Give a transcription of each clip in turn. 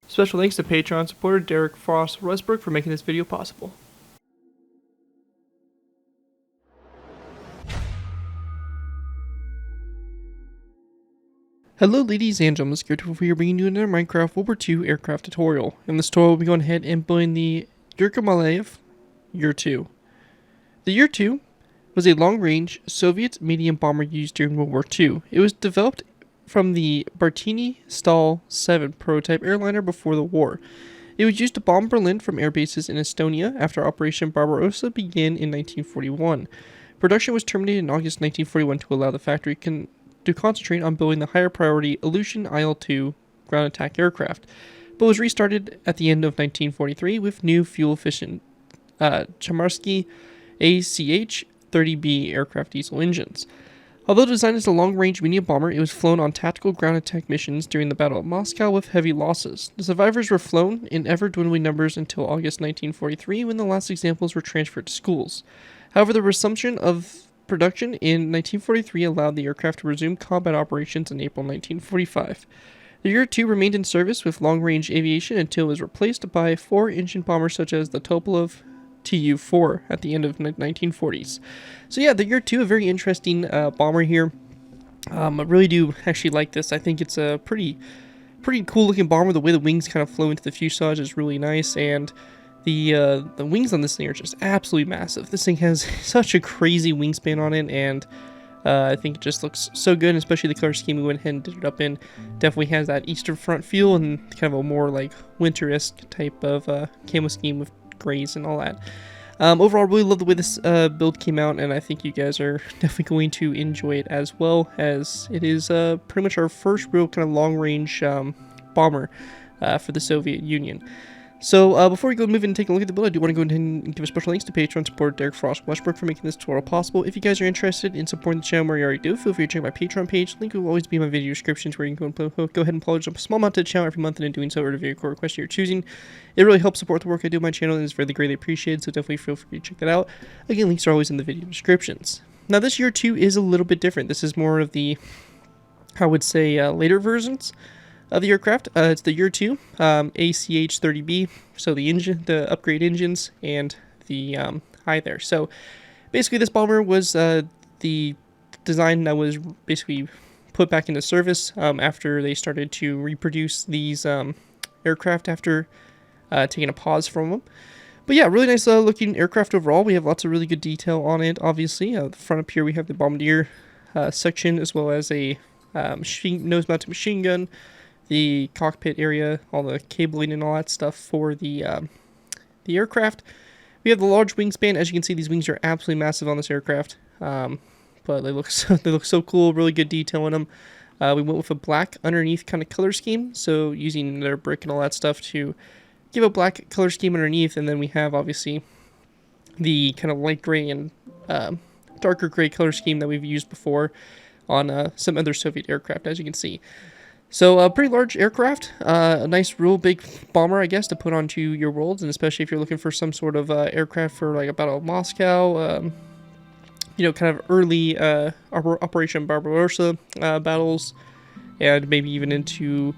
Special thanks to Patreon supporter Derek Frost Westbrook for making this video possible. Hello ladies and gentlemen, Yer-2 here bringing you another Minecraft World War II aircraft tutorial. In this tutorial we'll be going ahead and building the Yer-2. The Yer-2 was a long-range Soviet medium bomber used during World War II. It was developed from the Bartini-Stahl-7 prototype airliner before the war. It was used to bomb Berlin from air bases in Estonia after Operation Barbarossa began in 1941. Production was terminated in August 1941 to allow the factory to concentrate on building the higher priority Aleutian IL-2 ground attack aircraft, but was restarted at the end of 1943 with new fuel-efficient Chemarsky ACh-30B aircraft diesel engines. Although designed as a long-range medium bomber, it was flown on tactical ground attack missions during the Battle of Moscow with heavy losses. The survivors were flown in ever-dwindling numbers until August 1943, when the last examples were transferred to schools. However, the resumption of production in 1943 allowed the aircraft to resume combat operations in April 1945. The Yer-2 remained in service with long-range aviation until it was replaced by four-engine bombers such as the Tupolev Tu-4 at the end of the 1940s. So yeah, the Yer-2, a very interesting bomber here. I really do actually like this. I think it's a pretty cool looking bomber. The way the wings kind of flow into the fuselage is really nice, and the wings on this thing are just absolutely massive. This thing has such a crazy wingspan on it, and I think it just looks so good, especially the color scheme we went ahead and did it up in. Definitely has that Eastern Front feel and kind of a more like winter-esque type of camo scheme with grays and all that. Overall, really love the way this build came out, and I think you guys are definitely going to enjoy it as well, as it is pretty much our first real kind of long-range bomber for the Soviet Union. So before we go move in and take a look at the build, I do want to go ahead and give a special thanks to Patreon supporter Derek Frost Westbrook for making this tutorial possible. If you guys are interested in supporting the channel where you already do, feel free to check my Patreon page. Link will always be in my video descriptions, where you can go ahead and pledge a small amount to the channel every month, and in doing so, or a video request you're choosing. It really helps support the work I do on my channel and is really greatly appreciated, so definitely feel free to check that out. Again, links are always in the video descriptions. Now this Yer-2 is a little bit different. This is more of the, I would say, later versions of the aircraft. It's the Yer-2, ACh-30B, so the engine, the upgrade engines, and the high there. So basically this bomber was the design that was basically put back into service after they started to reproduce these aircraft after taking a pause from them. But yeah, really nice looking aircraft overall. We have lots of really good detail on it, obviously. The front up here we have the bombardier section, as well as a nose-mounted machine gun, the cockpit area, all the cabling and all that stuff for the aircraft. We have the large wingspan. As you can see, these wings are absolutely massive on this aircraft, but they look so cool. Really good detail in them. We went with a black underneath kind of color scheme, so using their brick and all that stuff to give a black color scheme underneath, and then we have obviously the kind of light gray and darker gray color scheme that we've used before on some other Soviet aircraft, as you can see. So a pretty large aircraft, a nice real big bomber, I guess, to put onto your worlds, and especially if you're looking for some sort of aircraft for like a Battle of Moscow, you know, kind of early Operation Barbarossa battles, and maybe even into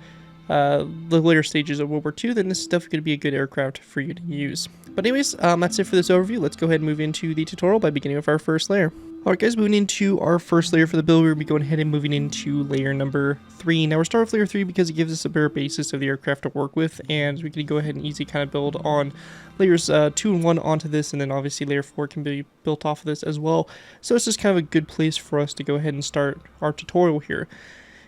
the later stages of World War II, then this is definitely going to be a good aircraft for you to use. But anyways, that's it for this overview. Let's go ahead and move into the tutorial by beginning with our first layer. Alright guys, moving into our first layer for the build, we're going to be going ahead and moving into layer number 3. Now we're starting with layer 3 because it gives us a better basis of the aircraft to work with, and we can go ahead and easily kind of build on layers 2 and 1 onto this, and then obviously layer 4 can be built off of this as well. So it's just kind of a good place for us to go ahead and start our tutorial here.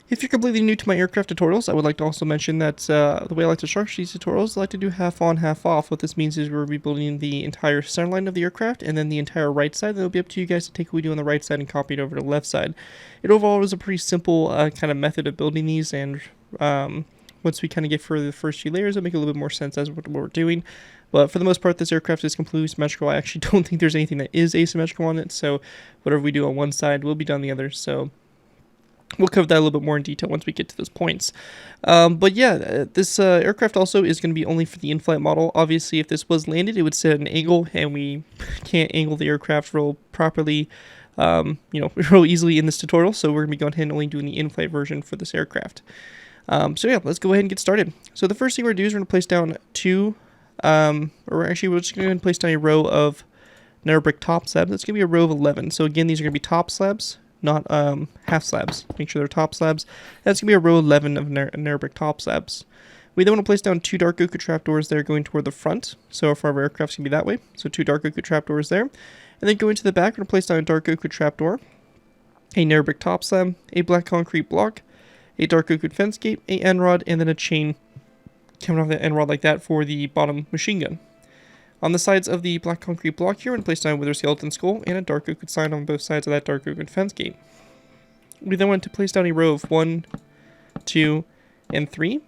If you're completely new to my aircraft tutorials, I would like to also mention that the way I like to structure these tutorials, I like to do half on, half off. What this means is we'll be building the entire center line of the aircraft, and then the entire right side. Then it'll be up to you guys to take what we do on the right side and copy it over to the left side. It overall is a pretty simple kind of method of building these, and once we kind of get further the first few layers, it'll make a little bit more sense as what we're doing. But for the most part, this aircraft is completely symmetrical. I actually don't think there's anything that is asymmetrical on it, so whatever we do on one side will be done on the other. So we'll cover that a little bit more in detail once we get to those points. But yeah, this aircraft also is going to be only for the in-flight model. Obviously, if this was landed, it would sit at an angle, and we can't angle the aircraft real properly, real easily in this tutorial. So we're going to be going ahead and only doing the in-flight version for this aircraft. So yeah, let's go ahead and get started. So the first thing we're going to do is we're going to place down we're just going to place down a row of nether brick top slabs. That's going to be a row of 11. So again, these are going to be top slabs, not half slabs. Make sure they're top slabs. That's going to be a row 11 of nether brick top slabs. We then want to place down 2 dark oak trapdoors there going toward the front. So if our aircraft's going to be that way. So 2 dark oak trapdoors there. And then go into the back, we're going to place down a dark oak trapdoor, a nether brick top slab, a black concrete block, a dark oak fence gate, a end rod, and then a chain coming off the end rod like that for the bottom machine gun. On the sides of the black concrete block here, we're going to place down a wither skeleton skull and a dark oak sign on both sides of that dark oak fence gate. We then want to place down a row of 1, 2, and 3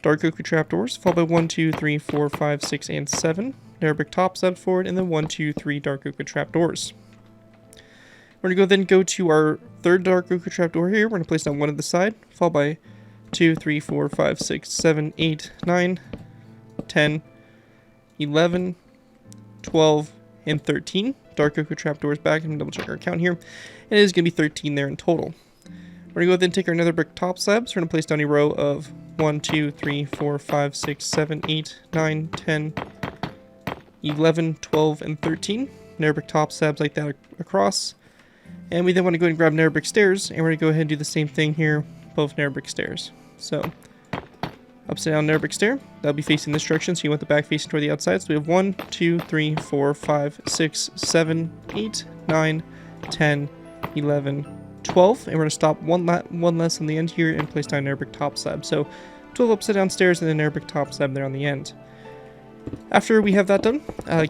dark oak trapdoors, followed by 1, 2, 3, 4, 5, 6, and 7 nether brick top slabs forward, and then 1, 2, 3 dark oak trapdoors. We're going to go to our third dark oak trapdoor here. We're going to place down 1 on the side, followed by 2, 3, 4, 5, 6, 7, 8, 9, 10, 11, 12, and 13 dark oak trapdoors back. I'm going to double check our count here. And it is going to be 13 there in total. We're going to go ahead and take our nether brick top slabs. We're going to place down a row of 1, 2, 3, 4, 5, 6, 7, 8, 9, 10, 11, 12, and 13 nether brick top slabs like that across. And we then want to go ahead and grab nether brick stairs, and we're going to go ahead and do the same thing here, both nether brick stairs. So, upside down nether brick stair, that'll be facing this direction, so you want the back facing toward the outside. So we have 1, 2, 3, 4, 5, 6, 7, 8, 9, 10, 11, 12, and we're going to stop one less on the end here and place down nether brick top slab. So 12 upside down stairs and then nether brick top slab there on the end. After we have that done,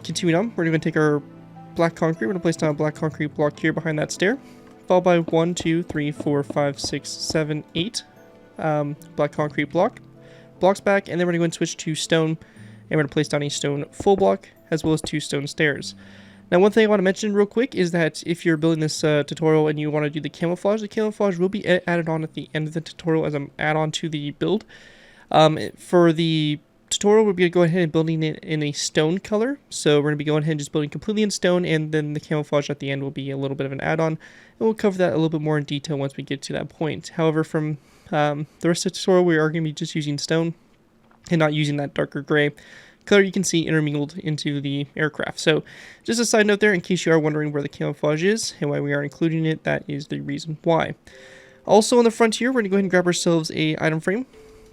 continuing on, we're going to take our black concrete. We're going to place down a black concrete block here behind that stair, followed by 1, 2, 3, 4, 5, 6, 7, 8 black concrete blocks back, and then we're going to go and switch to stone, and we're going to place down a stone full block as well as 2 stone stairs. Now, one thing I want to mention real quick is that if you're building this tutorial and you want to do the camouflage will be added on at the end of the tutorial as an add-on to the build. For the tutorial, we're going to go ahead and building it in a stone color. So we're going to be going ahead and just building completely in stone, and then the camouflage at the end will be a little bit of an add-on. And we'll cover that a little bit more in detail once we get to that point. However, from the rest of the tutorial, we are going to be just using stone and not using that darker gray color you can see intermingled into the aircraft. So just a side note there, in case you are wondering where the camouflage is and why we are including it, that is the reason why. Also on the front here, we're going to go ahead and grab ourselves a item frame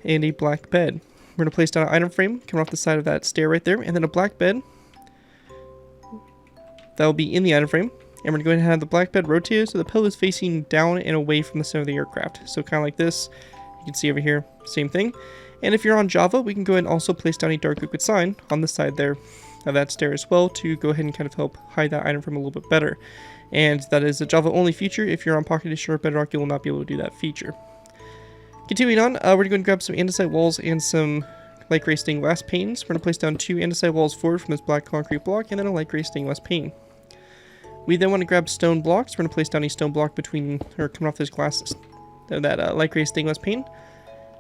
and a black bed. We're going to place down an item frame coming off the side of that stair right there, and then a black bed that will be in the item frame. And we're going to go ahead and have the black bed rotated so the pillow is facing down and away from the center of the aircraft. So kind of like this. You can see over here, same thing. And if you're on Java, we can go ahead and also place down a dark oak sign on the side there of that stair as well to go ahead and kind of help hide that item frame a little bit better. And that is a Java only feature. If you're on Pocket Edition or Bedrock, you will not be able to do that feature. Continuing on, we're going to go and grab some andesite walls and some light gray stained glass panes. We're going to place down 2 andesite walls forward from this black concrete block and then a light gray stained glass pane. We then want to grab stone blocks. We're going to place down a stone block coming off this glass, that light gray stained glass pane.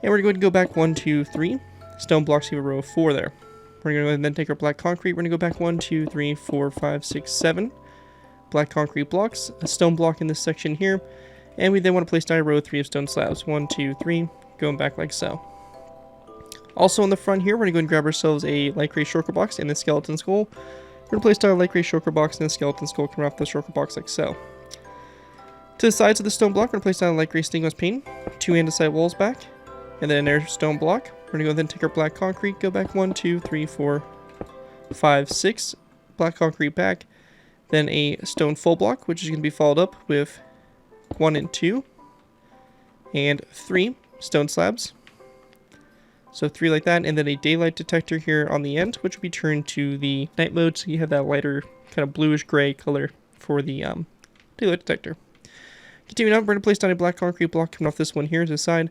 And we're going to go back 1, 2, 3 stone blocks. You have a row of 4 there. We're going to then take our black concrete. We're going to go back 1, 2, 3, 4, 5, 6, 7 black concrete blocks, a stone block in this section here, and we then want to place down a row of 3 of stone slabs. 1, 2, 3, going back like so. Also on the front here, we're going to go and grab ourselves a light gray shulker box and a skeleton skull. We're going to place down a light gray shulker box and a skeleton skull coming off the shulker box like so. To the sides of the stone block, we're going to place down a light gray stained glass pane, 2 andesite walls back, and then another stone block. We're going to go then take our black concrete, go back 1, 2, 3, 4, 5, 6 black concrete back, then a stone full block, which is going to be followed up with 1 and 2, and 3 stone slabs. So 3 like that, and then a daylight detector here on the end, which will be turned to the night mode, so you have that lighter kind of bluish gray color for the daylight detector. Continuing on, we're going to place down a black concrete block coming off this one here to the side,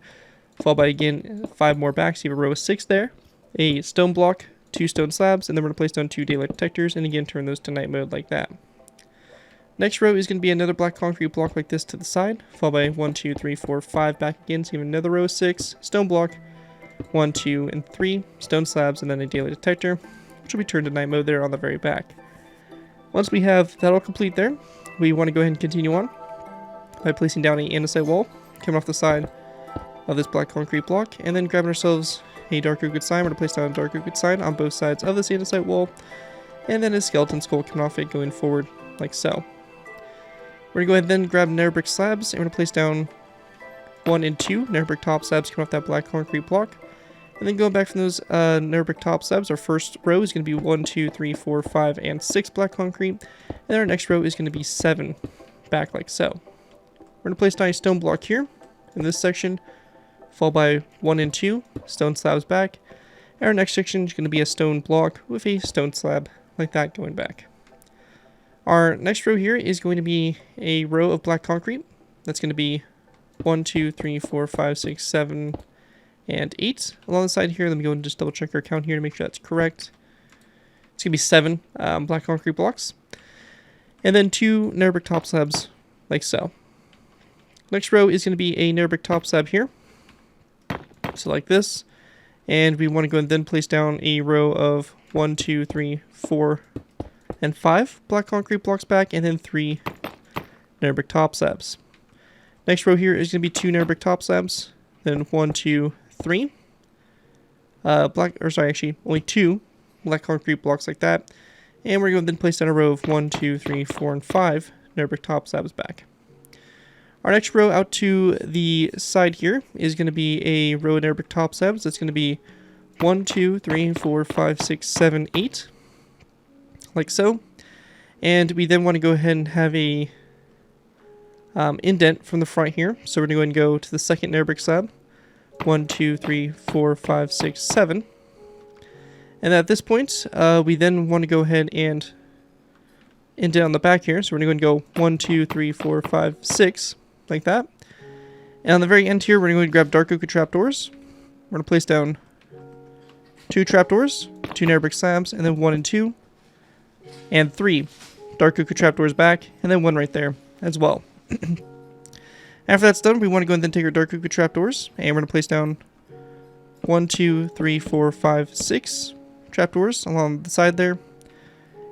followed by, again, 5 more back, so you have a row of 6 there, a stone block, 2 stone slabs, and then we're going to place down 2 daylight detectors, and again, turn those to night mode like that. Next row is going to be another black concrete block like this to the side, followed by 1, 2, 3, 4, 5 back again, so you have another row of 6, stone block, 1, 2, and 3 stone slabs, and then a daylight detector, which will be turned to night mode there on the very back. Once we have that all complete there, we want to go ahead and continue on by placing down an andesite wall coming off the side of this black concrete block, and then grabbing ourselves a dark oak sign. We're going to place down a dark oak sign on both sides of this andesite wall, and then a skeleton skull coming off it going forward like so. We're going to go ahead and then grab nether brick slabs, and we're going to place down 1 and 2 nether brick top slabs coming off that black concrete block. And then going back from those nether brick top slabs, our first row is going to be 1, 2, 3, 4, 5, and 6 black concrete. And then our next row is going to be 7 back like so. We're going to place down a stone block here in this section, followed by 1 and 2 stone slabs back. And our next section is going to be a stone block with a stone slab like that going back. Our next row here is going to be a row of black concrete. That's going to be 1, 2, 3, 4, 5, 6, 7, and 8. Along the side here, let me go and just double check our count here to make sure that's correct. It's going to be 7 black concrete blocks. And then 2 nether brick top slabs like so. Next row is going to be a nether brick top slab here. So like this. And we want to go and then place down a row of 1, 2, 3, 4, and 5 black concrete blocks back, and then 3 nether brick top slabs. Next row here is going to be 2 nether brick top slabs, then 1, 2, 3. Only 2 black concrete blocks like that. And we're going to then place down a row of 1, 2, 3, 4, and 5 nether brick top slabs back. Our next row out to the side here is going to be a row of nether brick top slabs. That's going to be 1, 2, 3, 4, 5, 6, 7, 8. Like so. And we then want to go ahead and have a indent from the front here. So we're going to go ahead and go to the second nether brick slab. 1, 2, 3, 4, 5, 6, 7. And at this point, we then want to go ahead and indent on the back here. So we're going to go 1, 2, 3, 4, 5, 6. Like that. And on the very end here, we're going to grab dark oak trapdoors. We're going to place down 2 trapdoors, 2 nether brick slabs, and then 1 and 2. And 3 dark oak trapdoors back, and then 1 right there as well. After that's done, we want to go and then take our dark oak trapdoors, and we're going to place down 1, 2, 3, 4, 5, 6 trapdoors along the side there.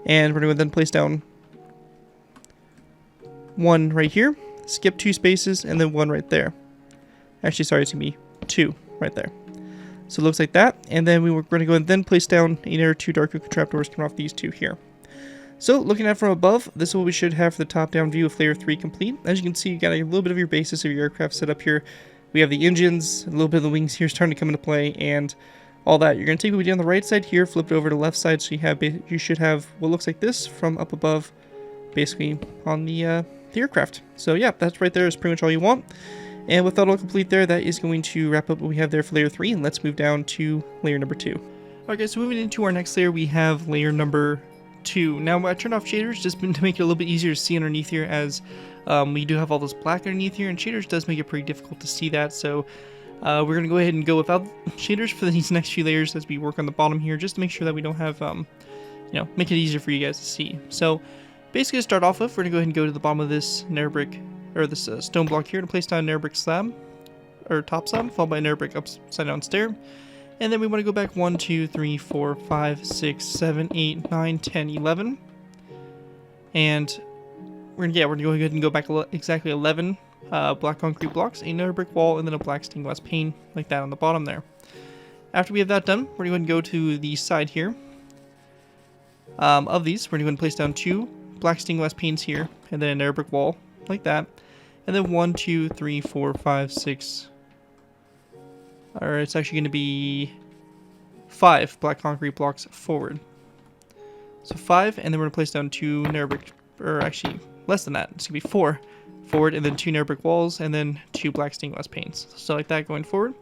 And we're going to then place down 1 right here, skip 2 spaces, and then 1 right there. Actually, sorry, it's going to be 2 right there. So it looks like that. And then we were going to go and then place down another 2 dark oak trapdoors coming off these 2 here. So looking at it from above, this is what we should have for the top-down view of layer 3 complete. As you can see, you got a little bit of your basis of your aircraft set up here. We have the engines, a little bit of the wings here starting to come into play, and all that. You're going to take what we did on the right side here, flip it over to the left side, so you should have what looks like this from up above, basically on the aircraft. So yeah, that's right there is pretty much all you want. And with that all complete there, that is going to wrap up what we have there for layer 3, and let's move down to layer number 2. Alright guys, so moving into our next layer, we have layer number 2. Now I turned off shaders just to make it a little bit easier to see underneath here, as we do have all this black underneath here, and shaders does make it pretty difficult to see that. So we're going to go ahead and go without shaders for these next few layers as we work on the bottom here, just to make sure that we don't have, make it easier for you guys to see. So basically to start off with, we're going to go ahead and go to the bottom of this nether brick, or this stone block here, to place down a nether brick slab, or top slab, followed by a nether brick upside down stair. And then we want to go back 1, 2, 3, 4, 5, 6, 7, 8, 9, 10, 11. And we're going to go ahead and go back exactly 11 black concrete blocks, another brick wall, and then a black stained glass pane, like that on the bottom there. After we have that done, we're going to go to the side here. Of these, we're going to place down 2 black stained glass panes here, and then another brick wall, like that. And then 1, 2, 3, 4, 5, 6... or it's actually going to be 5 black concrete blocks forward. So 5, and then we're going to place down 2 nether brick, or actually less than that. It's going to be 4 forward, and then 2 nether brick walls, and then 2 black stained glass panes. So like that going forward.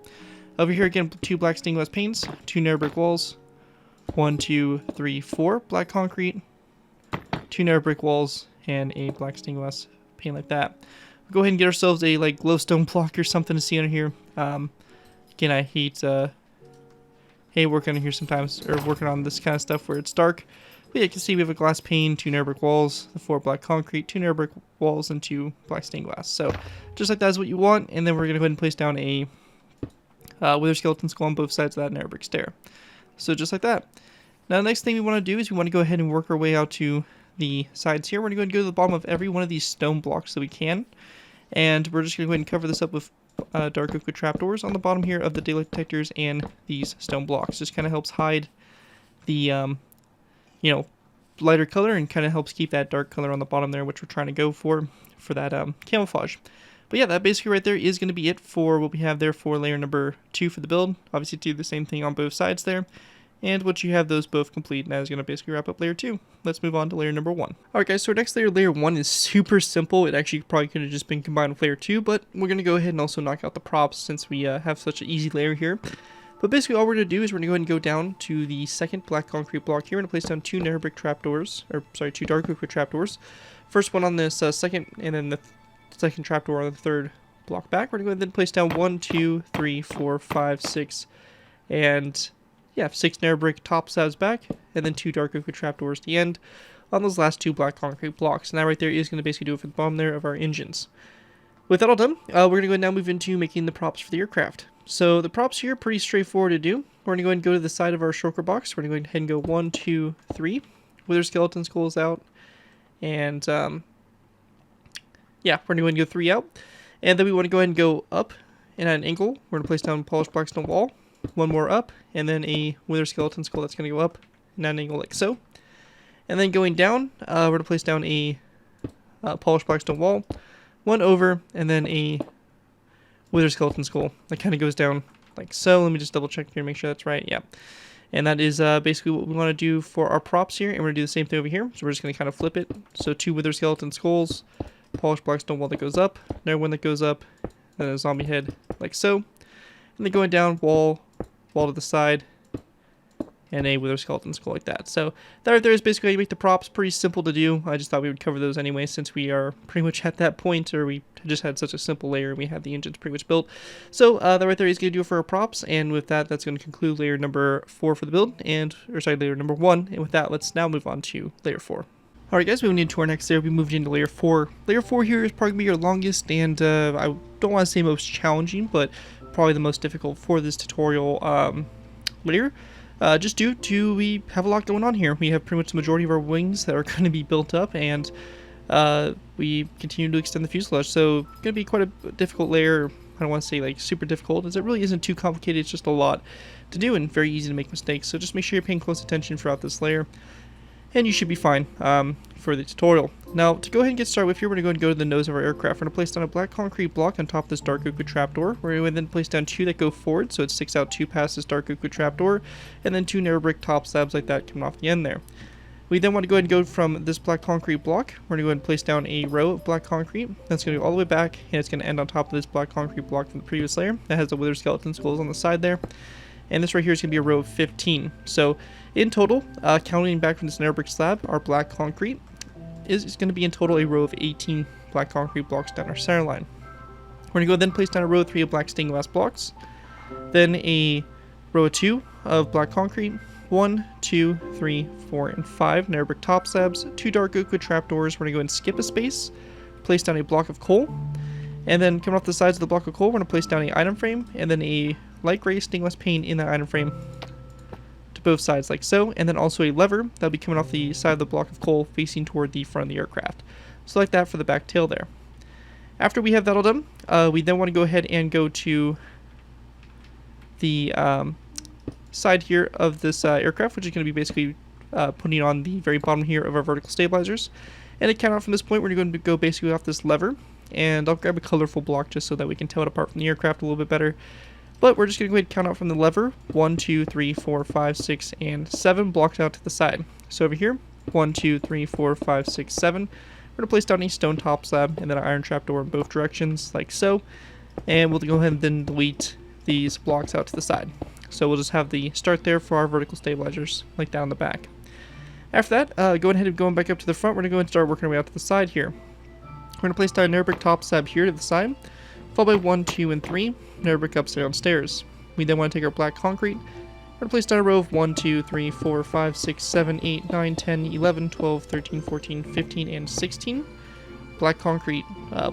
Over here again, 2 black stained glass panes, 2 nether brick walls, 1, 2, 3, 4 black concrete, 2 nether brick walls, and a black stained glass pane like that. We'll go ahead and get ourselves a glowstone block or something to see under here. Again, I hate working on here sometimes, or working on this kind of stuff where it's dark. But yeah, you can see we have a glass pane, 2 nether brick walls, the 4 black concrete, 2 nether brick walls, and 2 black stained glass. So just like that is what you want, and then we're going to go ahead and place down a wither skeleton skull on both sides of that nether brick stair. So just like that. Now the next thing we want to do is we want to go ahead and work our way out to the sides here. We're going to go to the bottom of every one of these stone blocks that we can. And we're just going to go ahead and cover this up with dark oak with trapdoors on the bottom here of the daylight detectors and these stone blocks. Just kind of helps hide the, you know, lighter color and kind of helps keep that dark color on the bottom there, which we're trying to go for that camouflage. But yeah, that basically right there is going to be it for what we have there for layer number 2 for the build. Obviously do the same thing on both sides there. And once you have those both complete, that is going to basically wrap up layer 2. Let's move on to layer number 1. Alright guys, so our next layer, layer 1, is super simple. It actually probably could have just been combined with layer 2, but we're going to go ahead and also knock out the props since we have such an easy layer here. But basically all we're going to do is we're going to go ahead and go down to the second black concrete block here. We're going to place down 2 narrow brick trapdoors, or sorry, 2 dark oak trapdoors. First one on this second, and then the second trapdoor on the third block back. We're going to go ahead and then place down 1, 2, 3, 4, 5, 6, and yeah, 6 narrow brick top slabs back, and then 2 dark oak trapdoors at the end on those last 2 black concrete blocks. And that right there is going to basically do it for the bottom there of our engines. With that all done, we're going to go now move into making the props for the aircraft. So the props here are pretty straightforward to do. We're going to go ahead and go to the side of our shulker box. We're going to go ahead and go 1, 2, 3, with our skeleton skulls out. And yeah, we're going to go ahead and go 3 out. And then we want to go ahead and go up and at an angle. We're going to place down polished black stone wall. 1 more up, and then a wither skeleton skull that's going to go up and at an angle like so. And then going down, we're going to place down a polished black stone wall. 1 over, and then a wither skeleton skull that kind of goes down like so. Let me just double check here and make sure that's right. Yeah. And that is basically what we want to do for our props here. And we're going to do the same thing over here. So we're just going to kind of flip it. So 2 wither skeleton skulls, polished black stone wall that goes up, another one that goes up, then a zombie head like so. And then going down, wall to the side, and a wither skeleton skull like that. So that right there is basically how you make the props. Pretty simple to do. I just thought we would cover those anyway since we are pretty much at that point, or we just had such a simple layer and we had the engines pretty much built. So that right there is going to do it for our props, and with that, that's going to conclude layer number 4 for the build, layer number 1. And with that, let's now move on to layer 4. Alright guys, moving into our next layer, we moved into layer 4. Layer 4 here is probably going to be your longest, and I don't want to say most challenging, but probably the most difficult for this tutorial layer. Just due to we have a lot going on here. We have pretty much the majority of our wings that are going to be built up, and we continue to extend the fuselage. So it's going to be quite a difficult layer. I don't want to say like super difficult, as it really isn't too complicated. It's just a lot to do and very easy to make mistakes. So just make sure you're paying close attention throughout this layer, and you should be fine for the tutorial. Now, to go ahead and get started with here, we're going to go and go to the nose of our aircraft. We're going to place down a black concrete block on top of this dark oak trapdoor. We're going to then place down 2 that go forward, so it sticks out 2 past this dark oak trapdoor, and then 2 narrow brick top slabs like that coming off the end there. We then want to go ahead and go from this black concrete block. We're going to go ahead and place down a row of black concrete. That's going to go all the way back, and it's going to end on top of this black concrete block from the previous layer. That has the wither skeleton skulls on the side there. And this right here is going to be a row of 15. So in total, counting back from this narrow brick slab, our black concrete is going to be in total a row of 18 black concrete blocks down our center line. We're going to go then place down a row of 3 of black stained glass blocks. Then a row of 2 of black concrete. 1, 2, 3, 4, and 5 narrow brick top slabs. 2 dark oak trapdoors. We're going to go and skip a space. Place down a block of coal. And then coming off the sides of the block of coal, we're going to place down an item frame. And then a light gray stained glass pane in that item frame to both sides like so, and then also a lever that'll be coming off the side of the block of coal facing toward the front of the aircraft. So like that for the back tail there. After we have that all done, we then want to go ahead and go to the side here of this aircraft, which is going to be basically putting on the very bottom here of our vertical stabilizers. And to count out from this point, we're going to go basically off this lever, and I'll grab a colorful block just so that we can tell it apart from the aircraft a little bit better. But we're just going to go ahead and count out from the lever. 1, 2, 3, 4, 5, 6, and 7 blocked out to the side. So over here, 1, 2, 3, 4, 5, 6, 7. We're going to place down a stone top slab and then an iron trapdoor in both directions, like so. And we'll go ahead and then delete these blocks out to the side. So we'll just have the start there for our vertical stabilizers, like down the back. After that, going ahead and going back up to the front, we're going to go and start working our way out to the side here. We're going to place down a narrow brick top slab here to the side, followed by 1, 2, and 3 narrow brick upside down stairs. We then want to take our black concrete. We're going to place down a row of 1, 2, 3, 4, 5, 6, 7, 8, 9, 10, 11, 12, 13, 14, 15, and 16 black concrete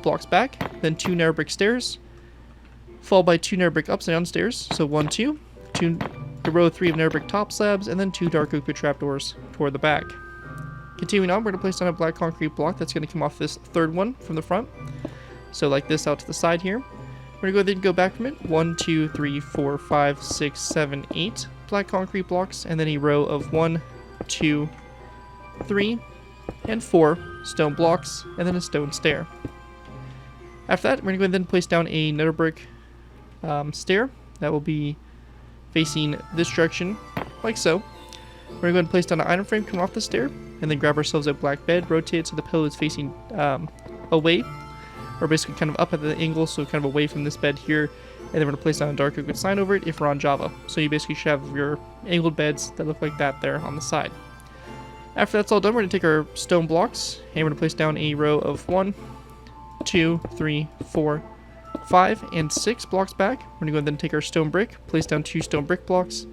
blocks back, then 2 narrow brick stairs, followed by 2 narrow brick upside down stairs, so 1, 2, a row of 3 of narrow brick top slabs, and then 2 dark oak trapdoors toward the back. Continuing on, we're going to place down a black concrete block that's going to come off this third one from the front, so like this out to the side here. We're gonna go ahead and go back from it. 1, 2, 3, 4, 5, 6, 7, 8 black concrete blocks, and then a row of 1, 2, 3, and 4 stone blocks, and then a stone stair. After that, we're gonna go ahead and place down another brick stair that will be facing this direction, like so. We're gonna go ahead and place down an item frame coming off the stair, and then grab ourselves a black bed, rotate it so the pillow is facing away, or basically kind of up at the angle, so kind of away from this bed here. And then we're gonna place down a dark oak sign over it if we're on Java. So you basically should have your angled beds that look like that there on the side. After that's all done, we're gonna take our stone blocks and we're gonna place down a row of 1, 2, 3, 4, 5, and 6 blocks back. We're gonna go ahead and take our stone brick, place down 2 stone brick blocks,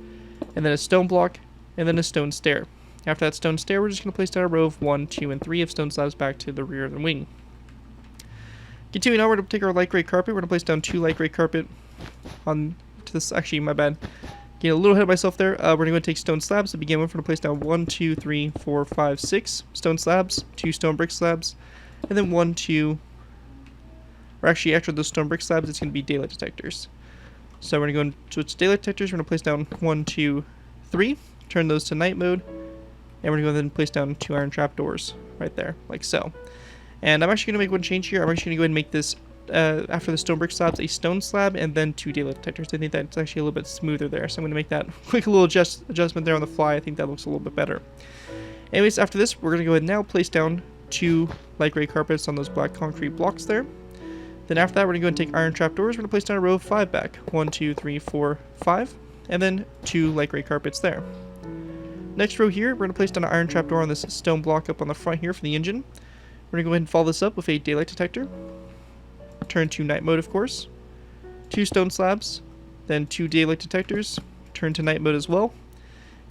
and then a stone block, and then a stone stair. After that stone stair, we're just gonna place down a row of 1, 2, and 3 of stone slabs back to the rear of the wing. Continuing on, we're gonna take our light gray carpet. We're gonna place down 2 light gray carpet on to this. Actually, my bad. Getting a little ahead of myself there. We're gonna go and take stone slabs to begin with. We're gonna place down 1, 2, 3, 4, 5, 6 stone slabs, 2 stone brick slabs, and then 1, 2. Or actually, after those stone brick slabs, it's gonna be daylight detectors. So we're gonna go and switch daylight detectors. We're gonna place down 1, 2, 3. Turn those to night mode, and we're gonna go ahead and place down 2 iron trapdoors right there, like so. And I'm actually gonna make one change here. I'm actually gonna go ahead and make this. After the stone brick slabs, a stone slab, and then 2 daylight detectors. I think that's actually a little bit smoother there, so I'm going to make that quick little adjustment there on the fly. I think that looks a little bit better. Anyways, after this, we're going to go ahead and now place down 2 light gray carpets on those black concrete blocks there. Then after that, we're going to go and take iron trapdoors. We're going to place down a row of 5 back. 1, 2, 3, 4, 5, and then 2 light gray carpets there. Next row here, we're going to place down an iron trapdoor on this stone block up on the front here for the engine. We're going to go ahead and follow this up with a daylight detector. Turn to night mode, of course. 2 stone slabs, then 2 daylight detectors, turn to night mode as well,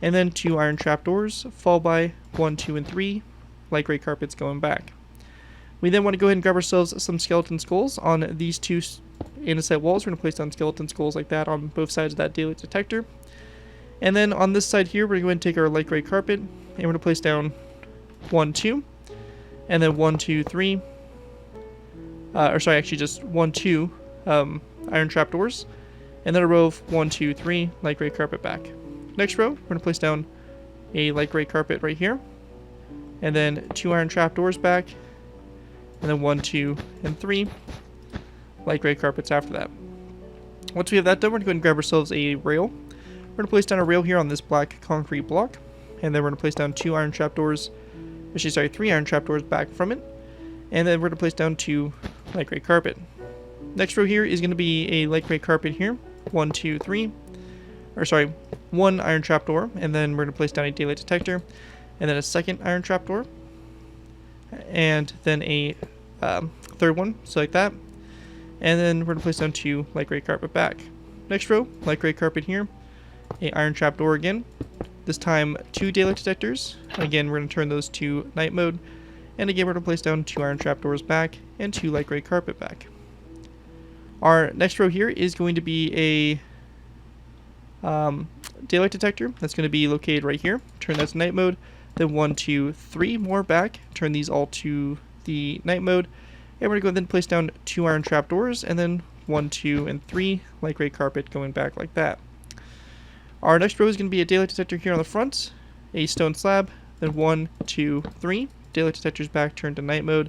and then 2 iron trapdoors, followed by 1, 2, and 3 light gray carpets going back. We then want to go ahead and grab ourselves some skeleton skulls on these 2 andesite walls. We're going to place down skeleton skulls like that on both sides of that daylight detector. And then on this side here, we're going to take our light gray carpet, and we're going to place down 1, 2, and then 1, 2, 3. Or sorry, actually just 1, 2 iron trapdoors, and then a row of 1, 2, 3 light gray carpet back. Next row, we're going to place down a light gray carpet right here, and then 2 iron trapdoors back, and then 1, 2, and 3 light gray carpets after that. Once we have that done, we're going to go ahead and grab ourselves a rail. We're going to place down a rail here on this black concrete block, and then we're going to place down 2 iron trapdoors, actually sorry, 3 iron trapdoors back from it, and then we're going to place down 2 light gray carpet. Next row here is going to be a light gray carpet here. 1, 2, 3. Or sorry, 1 iron trapdoor, and then we're going to place down a daylight detector, and then a second iron trapdoor, and then a third one, so like that. And then we're going to place down 2 light gray carpet back. Next row, light gray carpet here. A iron trapdoor again. This time 2 daylight detectors. Again, we're going to turn those to night mode. And again, we're going to place down 2 iron trapdoors back and 2 light gray carpet back. Our next row here is going to be a daylight detector. That's going to be located right here. Turn that to night mode. Then 1, 2, 3 more back. Turn these all to the night mode. And we're going to go then place down 2 iron trapdoors. And then 1, 2, and 3 light gray carpet going back like that. Our next row is going to be a daylight detector here on the front. A stone slab. Then 1, 2, 3. Daylight detectors back, turn to night mode,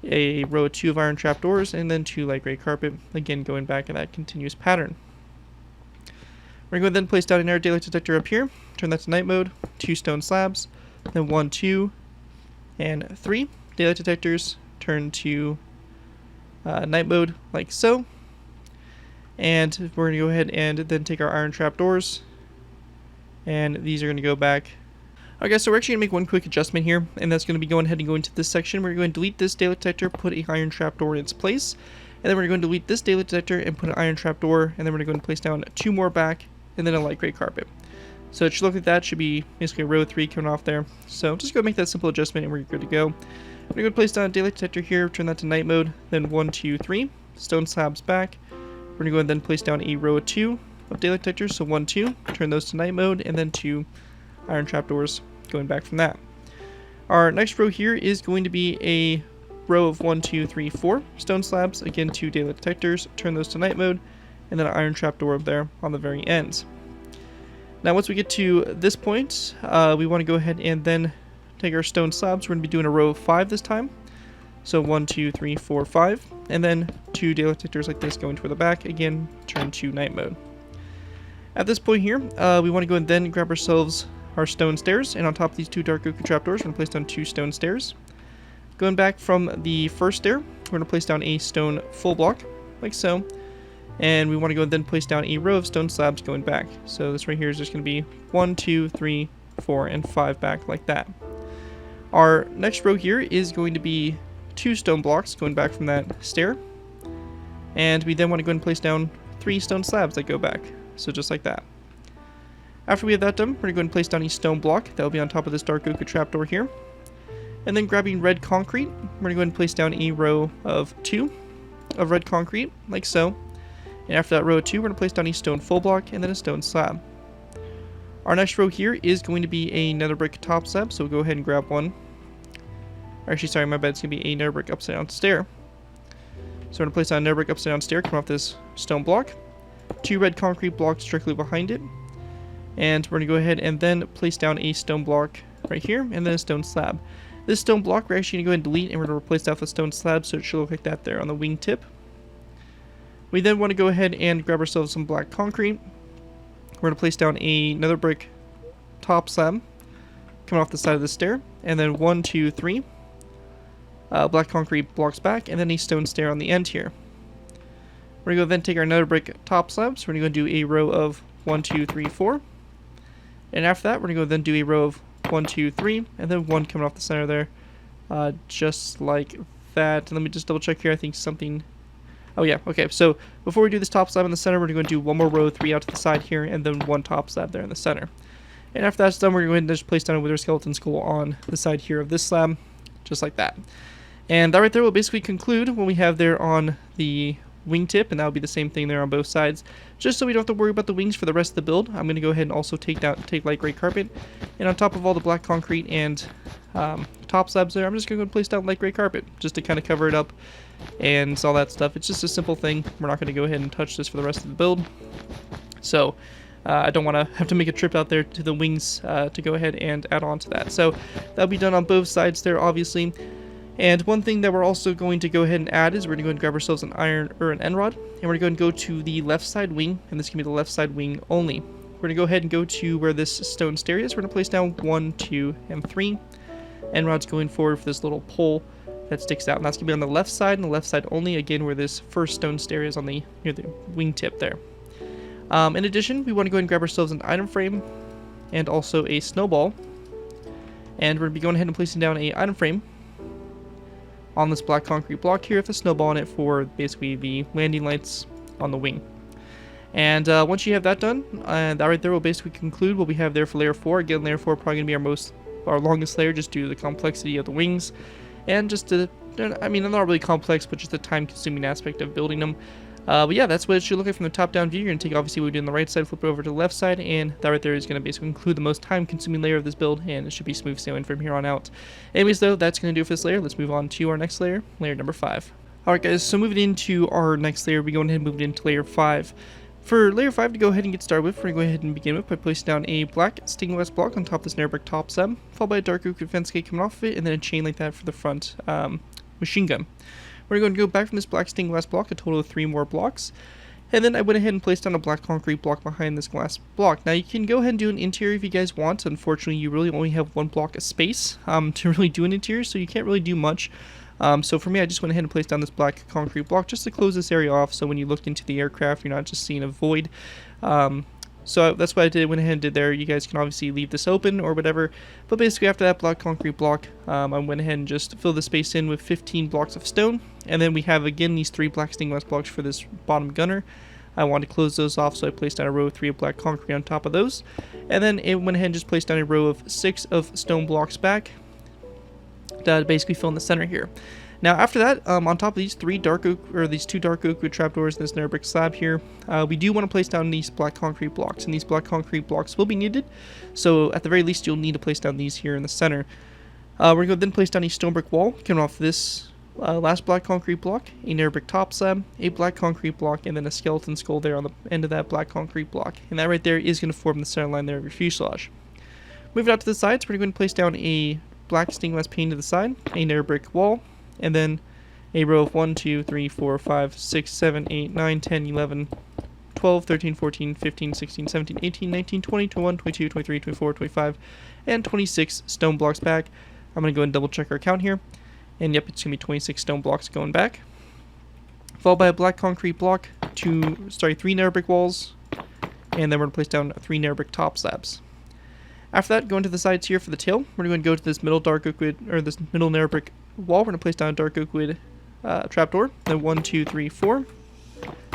a row of 2 of iron trapdoors, and then 2 light gray carpet, again going back in that continuous pattern. We're going to then place down another daylight detector up here, turn that to night mode, 2 stone slabs, then 1, 2, and 3 daylight detectors, turn to night mode like so. And we're going to go ahead and then take our iron trapdoors, and these are going to go back. Okay, so we're actually going to make one quick adjustment here, and that's going to be going ahead and going to this section. We're going to delete this daylight detector, put a iron trapdoor in its place, and then we're going to delete this daylight detector and put an iron trapdoor, and then we're going to go and place down 2 more back, and then a light gray carpet. So it should look like that. Should be basically a row 3 coming off there. So just go make that simple adjustment, and we're good to go. We're going to place down a daylight detector here, turn that to night mode, then 1, 2, 3, stone slabs back. We're going to go and then place down a row of 2 of daylight detectors, so 1, 2, turn those to night mode, and then 2 iron trapdoors going back from that. Our next row here is going to be a row of 1, 2, 3, 4 stone slabs. Again, 2 daylight detectors. Turn those to night mode. And then an iron trapdoor up there on the very ends. Now once we get to this point, we want to go ahead and then take our stone slabs. We're going to be doing a row of 5 this time. So 1, 2, 3, 4, 5. And then 2 daylight detectors like this going toward the back. Again, turn to night mode. At this point here, we want to go and then grab ourselves our stone stairs. And on top of these 2 dark oak trapdoors, we're going to place down 2 stone stairs. Going back from the first stair, we're going to place down a stone full block, like so. And we want to go and then place down a row of stone slabs going back. So this right here is just going to be 1, 2, 3, 4, and 5 back like that. Our next row here is going to be 2 stone blocks going back from that stair. And we then want to go and place down 3 stone slabs that go back. So just like that. After we have that done, we're going to go and place down a stone block that will be on top of this dark oak trapdoor here. And then grabbing red concrete, we're going to go ahead and place down a row of 2 of red concrete, like so. And after that row of 2, we're going to place down a stone full block and then a stone slab. Our next row here is going to be a nether brick top slab, so we'll go ahead and grab one. Actually, sorry, my bad, it's going to be a nether brick upside down stair. So we're going to place down a nether brick upside down stair, come off this stone block. 2 red concrete blocks directly behind it. And we're going to go ahead and then place down a stone block right here, and then a stone slab. This stone block we're actually going to go ahead and delete, and we're going to replace that with a stone slab, so it should look like that there on the wing tip. We then want to go ahead and grab ourselves some black concrete. We're going to place down another brick top slab coming off the side of the stair, and then 1, 2, 3 black concrete blocks back, and then a stone stair on the end here. We're going to go then take our nether brick top slabs. We're going to go do a row of 1, 2, 3, 4. And after that, we're going to go then do a row of 1, 2, 3, and then 1 coming off the center there, just like that. And let me just double check here. I think something. Oh yeah, okay. So before we do this top slab in the center, we're going to do 1 more row, 3 out to the side here, and then 1 top slab there in the center. And after that's done, we're going to go ahead and just place down a wither skeleton skull on the side here of this slab, just like that. And that right there will basically conclude what we have there on the wingtip, and that will be the same thing there on both sides. Just so we don't have to worry about the wings for the rest of the build, I'm going to go ahead and also take light gray carpet, and on top of all the black concrete and top slabs there, I'm just going to go and place down light gray carpet just to kind of cover it up and all that stuff. It's just a simple thing. We're not going to go ahead and touch this for the rest of the build. So I don't want to have to make a trip out there to the wings to go ahead and add on to that. So that'll be done on both sides there, obviously. And one thing that we're also going to go ahead and add is we're going to go and grab ourselves an iron or an end rod, and we're going to go to the left side wing, and this can be the left side wing only. We're going to go ahead and go to where this stone stair is. We're going to place down 1, 2, and 3 end rods going forward for this little pole that sticks out, and that's going to be on the left side and the left side only, again where this first stone stair is on the near the wingtip there. In addition, we want to go ahead and grab ourselves an item frame and also a snowball, and we're going to be going ahead and placing down a item frame on this black concrete block here with a snowball in it for basically the landing lights on the wing. And once you have that done, that right there will basically conclude what we have there for layer 4. Again, layer 4 probably going to be our longest layer just due to the complexity of the wings. And just to, I mean, not really complex, but just the time-consuming aspect of building them. But yeah, that's what it should look like from the top-down view. You're going to take, obviously, what we did on the right side, flip it over to the left side, and that right there is going to basically include the most time-consuming layer of this build, and it should be smooth sailing from here on out. Anyways, though, that's going to do it for this layer. Let's move on to our next layer, layer number 5. Alright, guys, so moving into our next layer, we're going ahead and moving into layer 5. For layer 5 to go ahead and get started with, we're going to go ahead and begin with by placing down a black stained glass block on top of this nether brick top slab, followed by a dark oak fence gate coming off of it, and then a chain like that for the front machine gun. We're going to go back from this black stained glass block, a total of 3 more blocks. And then I went ahead and placed down a black concrete block behind this glass block. Now you can go ahead and do an interior if you guys want. Unfortunately, you really only have 1 block of space to really do an interior, so you can't really do much. So for me, I just went ahead and placed down this black concrete block just to close this area off, so when you looked into the aircraft, you're not just seeing a void. So that's what I did, went ahead and did there. You guys can obviously leave this open or whatever, but basically after that black concrete block, I went ahead and just filled the space in with 15 blocks of stone, and then we have again these 3 black stained glass blocks for this bottom gunner. I wanted to close those off, so I placed down a row of 3 of black concrete on top of those, and then it went ahead and just placed down a row of 6 of stone blocks back that basically fill in the center here. Now after that, on top of these 2 dark oak wood trapdoors and this nether brick slab here, we do want to place down these black concrete blocks, and these black concrete blocks will be needed. So at the very least, you'll need to place down these here in the center. We're going to then place down a stone brick wall coming off this last black concrete block, a nether brick top slab, a black concrete block, and then a skeleton skull there on the end of that black concrete block. And that right there is going to form the center line there of your fuselage. Moving out to the sides, we're going to place down a black stained glass pane to the side, a nether brick wall, and then a row of 1, 2, 3, 4, 5, 6, 7, 8, 9, 10, 11, 12, 13, 14, 15, 16, 17, 18, 19, 20, 21, 22, 23, 24, 25, and 26 stone blocks back. I'm going to go ahead and double check our count here. And yep, it's going to be 26 stone blocks going back. Followed by a black concrete block, 3 nether brick walls, and then we're going to place down 3 nether brick top slabs. After that, going to the sides here for the tail, we're going to go to this middle dark oak wood, or this middle nether brick wall. We're going to place down a dark oak wood trapdoor. Then 1, 2, 3, 4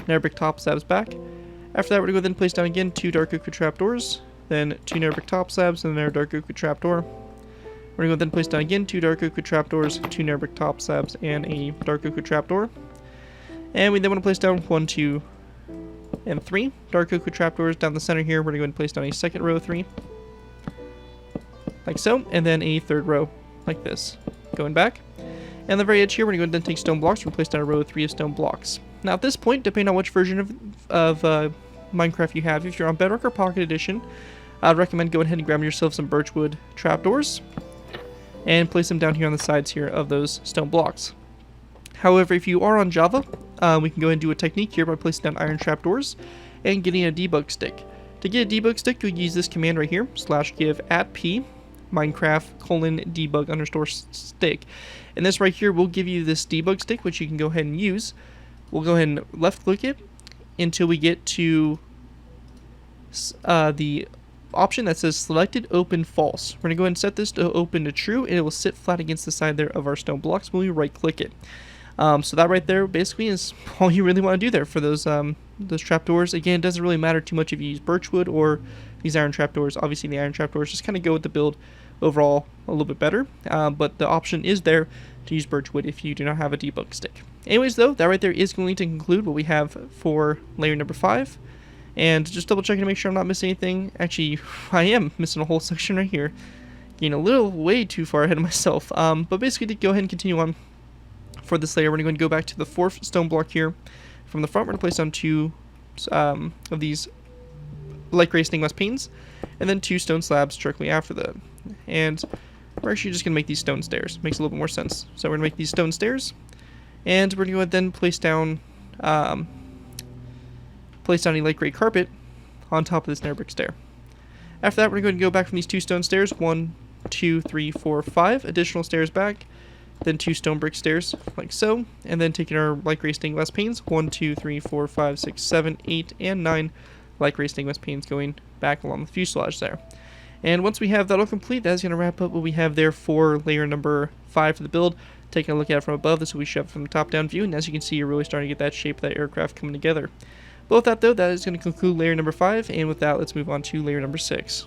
nether brick top slabs back. After that, we're going to go then place down again 2 dark oak wood trapdoors, then 2 nether brick top slabs, and another dark oak wood trapdoor. We're going to go then place down again 2 dark oak wood trapdoors, 2 nether brick top slabs, and a dark oak wood trapdoor. And we then want to place down 1, 2, and 3 dark oak wood trapdoors down the center here. We're going to go and place down a second row of 3, like so, and then a third row, like this, going back. And on the very edge here, we're going to go and then take stone blocks. We're going to place down a row of 3 of stone blocks. Now at this point, depending on which version of Minecraft you have, if you're on Bedrock or Pocket Edition, I'd recommend going ahead and grabbing yourself some birchwood trapdoors and place them down here on the sides here of those stone blocks. However, if you are on Java, we can go ahead and do a technique here by placing down iron trapdoors and getting a debug stick. To get a debug stick, you'll use this command right here, /give @p Minecraft:/debug_stick. And this right here will give you this debug stick, which you can go ahead and use. We'll go ahead and left click it until we get to the option that says selected open false. We're going to go ahead and set this to open to true, and it will sit flat against the side there of our stone blocks when we right click it. So that right there basically is all you really want to do there for those trapdoors. Again, it doesn't really matter too much if you use birchwood or these iron trapdoors. Obviously the iron trapdoors just kind of go with the build overall a little bit better, but the option is there to use birchwood if you do not have a debug stick. Anyways though, that right there is going to conclude what we have for layer number 5. And just double checking to make sure I'm not missing anything. Actually, I am missing a whole section right here. Getting a little way too far ahead of myself. But basically to go ahead and continue on for this layer, we're going to go back to the 4th stone block here. From the front, we're going to place down 2 of these light gray stained glass panes, and then 2 stone slabs directly after that. And we're actually just going to make these stone stairs. Makes a little bit more sense. So we're going to make these stone stairs, and we're going to go ahead and then place down a light gray carpet on top of this nether brick stair. After that, we're going to go back from these 2 stone stairs, 1, 2, 3, 4, 5 additional stairs back, then 2 stone brick stairs, like so, and then taking our light gray stained glass panes, 1, 2, 3, 4, 5, 6, 7, 8, and 9 light gray stained glass panes going back along the fuselage there. And once we have that all complete, that's going to wrap up what we have there for layer number 5 for the build. Taking a look at it from above, this is what we show from the top-down view, and as you can see, you're really starting to get that shape of that aircraft coming together. But with that though, that is going to conclude layer number 5, and with that, let's move on to layer number 6.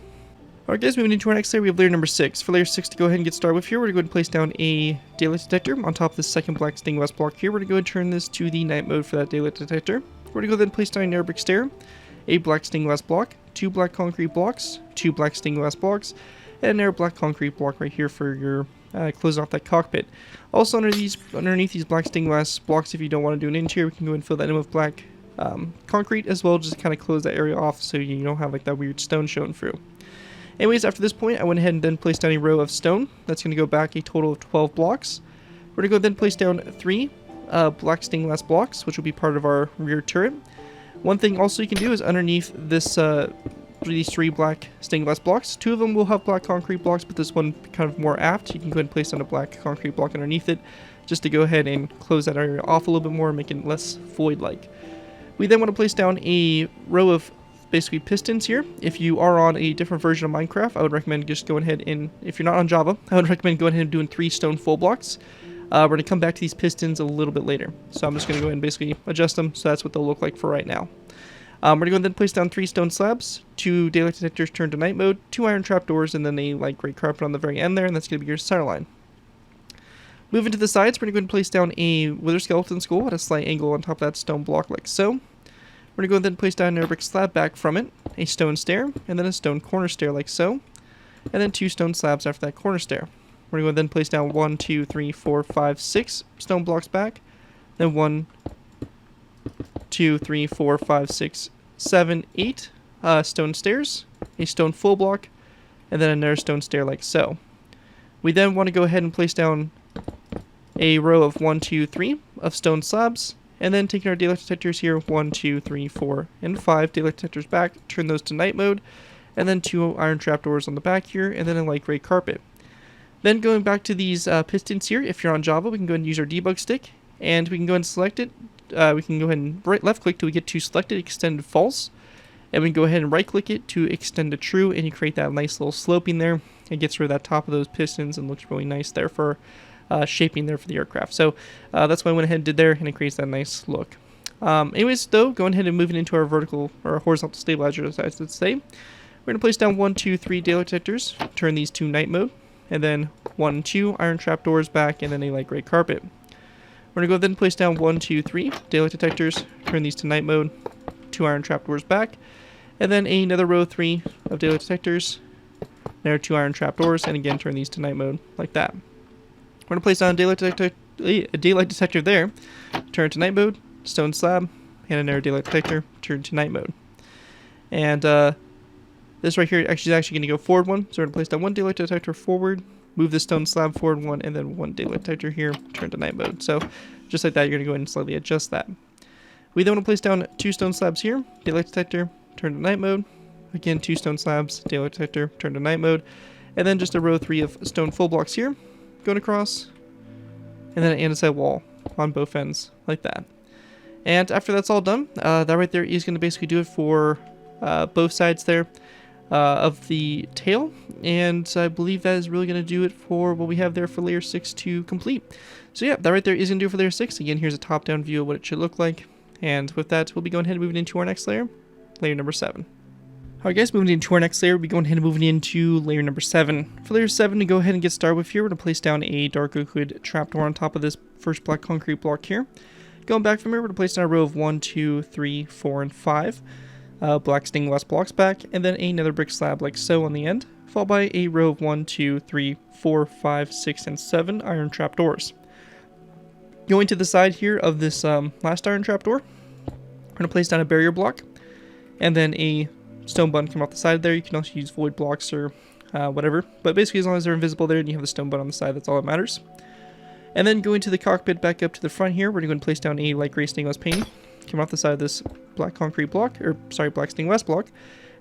Alright guys, moving into our next layer, we have layer number 6. For layer 6 to go ahead and get started with here, we're going to go ahead and place down a daylight detector on top of this second black stained glass block here. We're going to go ahead and turn this to the night mode for that daylight detector. We're going to go ahead and place down a nether brick stair, a black stained glass block, 2 black concrete blocks, 2 black stained glass blocks, and another black concrete block right here for your closing off that cockpit. Also underneath these black stained glass blocks, if you don't want to do an interior, we can go ahead and fill that in with black concrete as well, just to kind of close that area off so you don't have like that weird stone showing through. Anyways, after this point, I went ahead and then placed down a row of stone. That's going to go back a total of 12 blocks. We're going to go then place down 3 black stained glass blocks, which will be part of our rear turret. One thing also you can do is underneath this these 3 black stained glass blocks, 2 of them will have black concrete blocks, but this one kind of more apt. You can go ahead and place down a black concrete block underneath it, just to go ahead and close that area off a little bit more, making it less void-like. We then want to place down a row of basically pistons here. If you are on a different version of Minecraft, I would recommend just going ahead and, if you're not on Java, I would recommend going ahead and doing 3 stone full blocks. We're going to come back to these pistons a little bit later. So I'm just going to go ahead and basically adjust them, so that's what they'll look like for right now. We're going to go then place down 3 stone slabs, 2 daylight detectors turned to night mode, 2 iron trapdoors, and then a light gray carpet on the very end there, and that's going to be your center line. Moving to the sides, we're going to go ahead and place down a wither skeleton skull at a slight angle on top of that stone block like so. We're going to go ahead and place down a nether brick slab back from it, a stone stair, and then a stone corner stair like so, and then 2 stone slabs after that corner stair. We're We're going to then place down 1, 2, 3, 4, 5, 6 stone blocks back. Then 1, 2, 3, 4, 5, 6, 7, 8 stone stairs, a stone full block, and then another stone stair like so. We then want to go ahead and place down a row of 1, 2, 3 of stone slabs, and then taking our daylight detectors here, 1, 2, 3, 4, and 5 daylight detectors back, turn those to night mode, and then 2 iron trapdoors on the back here, and then a light gray carpet. Then going back to these pistons here, if you're on Java, we can go ahead and use our debug stick, and we can go ahead and select it. We can go ahead and left click till we get to selected extended false, and we can go ahead and right click it to extend to true, and you create that nice little sloping there. It gets rid of that top of those pistons and looks really nice there for shaping there for the aircraft. So that's what I went ahead and did there, and it creates that nice look. Anyways, though, going ahead and moving into our vertical or horizontal stabilizer, as I should say, we're going to place down 1, 2, 3 daylight detectors, turn these to night mode, and then 1, 2 iron trapdoors back, and then a light gray carpet. We're going to go then place down 1, 2, 3 daylight detectors, turn these to night mode, 2 iron trapdoors back, and then another row 3 of daylight detectors. There are 2 iron trapdoors, and again turn these to night mode like that. We're going to place down a daylight detector there, turn to night mode, stone slab, and another daylight detector, turn to night mode. And this right here is actually going to go forward 1, so we're going to place down 1 daylight detector forward, move the stone slab forward 1, and then 1 daylight detector here, turn to night mode. So just like that, you're going to go ahead and slightly adjust that. We then want to place down 2 stone slabs here, daylight detector, turn to night mode. Again, 2 stone slabs, daylight detector, turn to night mode. And then just a row 3 of stone full blocks here, going across. And then an andesite wall on both ends, like that. And after that's all done, that right there is going to basically do it for both sides there of the tail. And I believe that is really going to do it for what we have there for layer 6 to complete. So yeah, that right there is going to do it for layer 6. Again, here's a top-down view of what it should look like. And with that, we'll be going ahead and moving into our next layer, layer number 7. Alright guys, moving into our next layer, we'll be going ahead and moving into layer number 7. For layer 7, to go ahead and get started with here, we're going to place down a dark liquid trapdoor on top of this first black concrete block here. Going back from here, we're going to place down a row of 1, 2, 3, 4, and 5 black stained glass blocks back, and then another brick slab like so on the end, followed by a row of 1, 2, 3, 4, 5, 6, and 7 iron trapdoors. Going to the side here of this last iron trapdoor, we're going to place down a barrier block, and then a stone button come off the side there. You can also use void blocks or whatever, but basically as long as they're invisible there and you have the stone button on the side, that's all that matters. And then going to the cockpit back up to the front here, we're going to place down a light gray stained glass pane, come off the side of this black concrete block, or sorry, black stained glass block,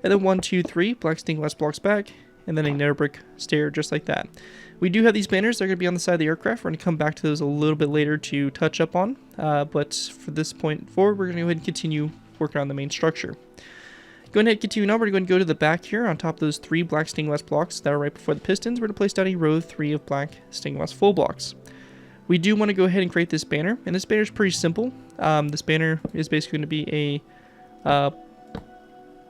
and then 1, 2, 3 black stained glass blocks back, and then another brick stair just like that. We do have these banners, they're going to be on the side of the aircraft. We're going to come back to those a little bit later to touch up on, but for this point forward, we're going to go ahead and continue working on the main structure. Going ahead and continue now, we're going to go to the back here on top of those 3 black stained glass blocks that are right before the pistons. We're going to place down a row 3 of black stained glass full blocks. We do want to go ahead and create this banner, and this banner is pretty simple. This banner is basically going to be a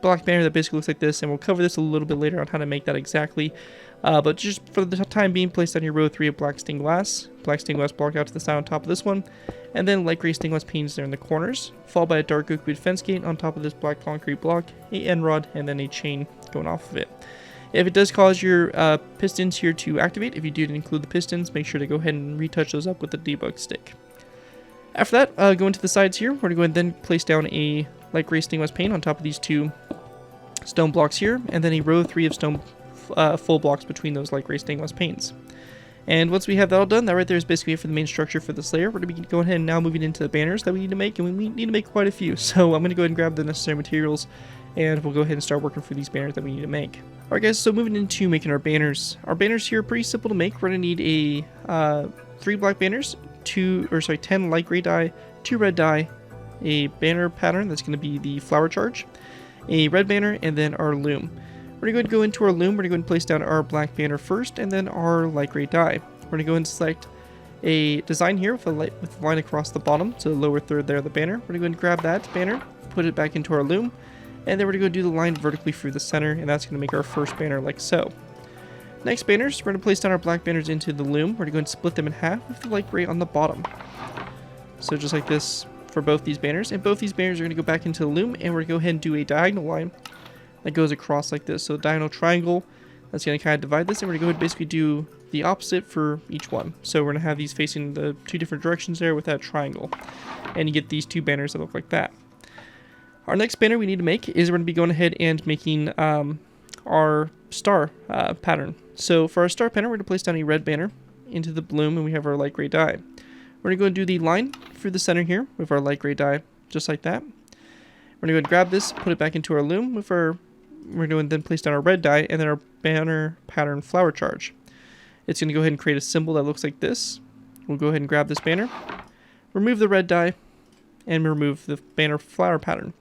black banner that basically looks like this, and we'll cover this a little bit later on how to make that exactly. But just for the time being, place down your row 3 of black stained glass block out to the side on top of this one, and then light gray stained glass panes there in the corners, followed by a dark liquid fence gate on top of this black concrete block, a end rod, and then a chain going off of it. If it does cause your pistons here to activate, if you did include the pistons, make sure to go ahead and retouch those up with the debug stick. After that, going to the sides here, we're going to go ahead and then place down a light gray stained glass pane on top of these 2 stone blocks here, and then a row 3 of stone full blocks between those light gray stained glass panes. And once we have that all done, that right there is basically it for the main structure for this layer. We're going to be going ahead and now moving into the banners that we need to make, and we need to make quite a few. So I'm going to go ahead and grab the necessary materials, and we'll go ahead and start working for these banners that we need to make. Alright guys, so moving into making our banners. Our banners here are pretty simple to make. We're going to need a 3 black banners, 10 light gray dye, 2 red dye, a banner pattern that's going to be the flower charge, a red banner, and then our loom. We're going to go into our loom. We're going to go and place down our black banner first, and then our light gray dye. We're going to go and select a design here with a line across the bottom, so the lower third there of the banner. We're going to go and grab that banner, put it back into our loom, and then we're going to go do the line vertically through the center, and that's going to make our first banner like so. Next banners, we're going to place down our black banners into the loom. We're going to go and split them in half with the light gray on the bottom. So just like this for both these banners, and both these banners are going to go back into the loom, and we're going to go ahead and do a diagonal line that goes across like this. So diagonal triangle, that's going to kind of divide this, and we're going to go ahead and basically do the opposite for each one. So we're going to have these facing the 2 different directions there with that triangle. And you get these 2 banners that look like that. Our next banner we need to make is we're going to be going ahead and making our star pattern. So for our star pattern, we're going to place down a red banner into the bloom, and we have our light gray dye. We're going to go and do the line through the center here with our light gray dye, just like that. We're going to go and grab this, put it back into our loom with our, we're going to then place down our red dye and then our banner pattern flower charge. It's going to go ahead and create a symbol that looks like this. We'll go ahead and grab this banner, remove the red dye, and remove the banner flower pattern.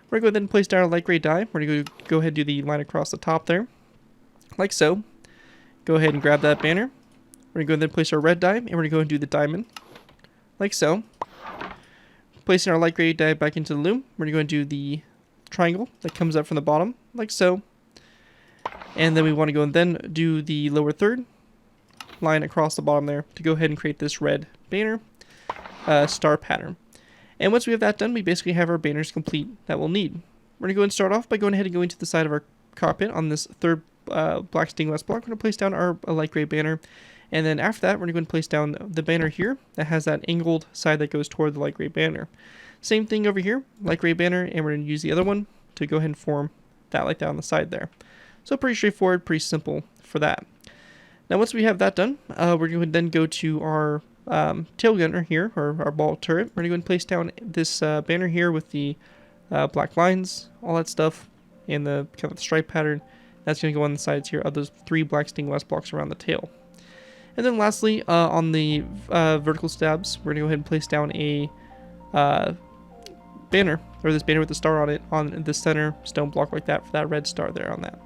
We're going to go ahead and place down our light gray dye. We're going to go ahead and do the line across the top there, like so. Go ahead and grab that banner. We're going to go ahead and place our red dye, and we're going to go and do the diamond, like so. Placing our light gray dye back into the loom, we're going to go and do the triangle that comes up from the bottom, like so. And then we want to go and then do the lower third line across the bottom there to go ahead and create this red banner star pattern. And once we have that done, we basically have our banners complete that we'll need. We're going to go and start off by going ahead and going to the side of our cockpit on this third black stained glass block. We're going to place down our light gray banner. And then after that, we're going to go and place down the banner here that has that angled side that goes toward the light gray banner. Same thing over here, light gray banner, and we're going to use the other one to go ahead and form that like that on the side there. So pretty straightforward, pretty simple for that. Now once we have that done, we're going to then go to our tail gunner here, or our ball turret. We're going to go and place down this banner here with the black lines, all that stuff, and the kind of the stripe pattern. That's going to go on the sides here of those 3 black stained glass blocks around the tail. And then lastly, on the vertical stabs, we're going to go ahead and place down a banner, or this banner with the star on it, on the center stone block like that for that red star there on that.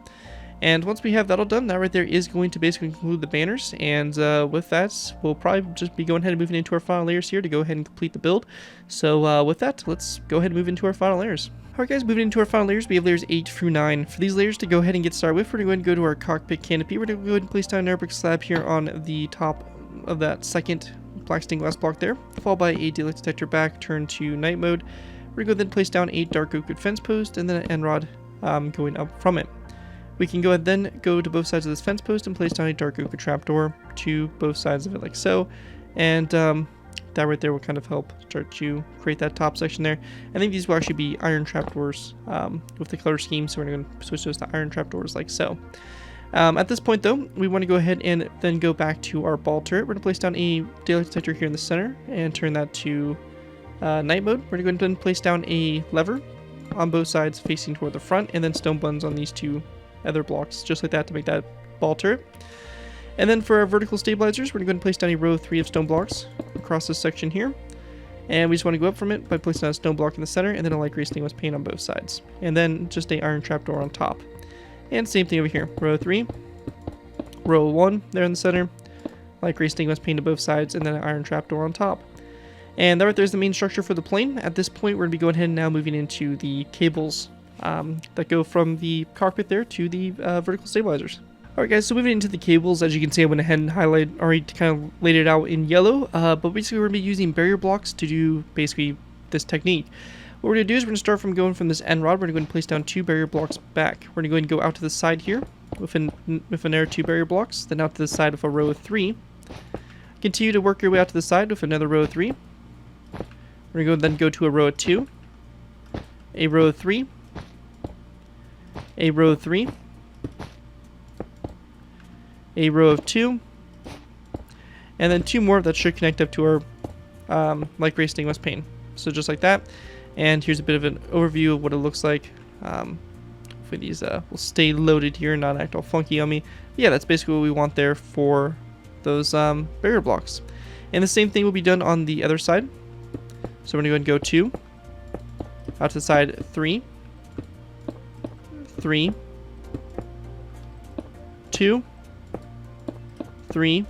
And once we have that all done, that right there is going to basically conclude the banners. And with that, we'll probably just be going ahead and moving into our final layers here to go ahead and complete the build. So with that, let's go ahead and move into our final layers. Alright guys, moving into our final layers, we have layers 8 through 9. For these layers to go ahead and get started with, we're going to go to our cockpit canopy. We're going to go ahead and place down an air brick slab here on the top of that second black stained glass block there, followed by a daylight detector back, turn to night mode. We're going to go then place down a dark oak wood fence post and then an end rod going up from it. We can go ahead then go to both sides of this fence post and place down a dark oak wood trapdoor to both sides of it like so. And that right there will kind of help start to create that top section there. I think these will actually be iron trapdoors with the color scheme, so we're going to switch those to iron trapdoors like so. At this point though, we want to go ahead and then go back to our ball turret. We're going to place down a daylight detector here in the center and turn that to night mode. We're going to go ahead and place down a lever on both sides facing toward the front, and then stone buttons on these 2 other blocks, just like that, to make that ball turret. And then for our vertical stabilizers, we're going to go ahead and place down a row of 3 of stone blocks across this section here. And we just want to go up from it by placing down a stone block in the center and then a light gray stained glass paint on both sides. And then just a iron trapdoor on top. And same thing over here. Row 3, row 1 there in the center, light gray stained glass paint on both sides, and then an iron trapdoor on top. And that right there is the main structure for the plane. At this point, we're going to be going ahead and now moving into the cables that go from the cockpit there to the vertical stabilizers. Alright guys, so moving into the cables, as you can see I went ahead and already kind of laid it out in yellow, but basically we're going to be using barrier blocks to do basically this technique. What we're going to do is we're going to start from going from this end rod. We're going to go and place down 2 barrier blocks back. We're going to go and go out to the side here with another 2 barrier blocks, then out to the side with a row of 3. Continue to work your way out to the side with another row of 3. We're going to then go to a row of 2, a row of 3, a row of 3, a row of 2, and then 2 more that should connect up to our light gray stained glass paint. So just like that. And here's a bit of an overview of what it looks like. Hopefully these will stay loaded here and not act all funky on me. But yeah, that's basically what we want there for those barrier blocks. And the same thing will be done on the other side. So we're going to go and go 2, out to the side 3, 3, 2, 3,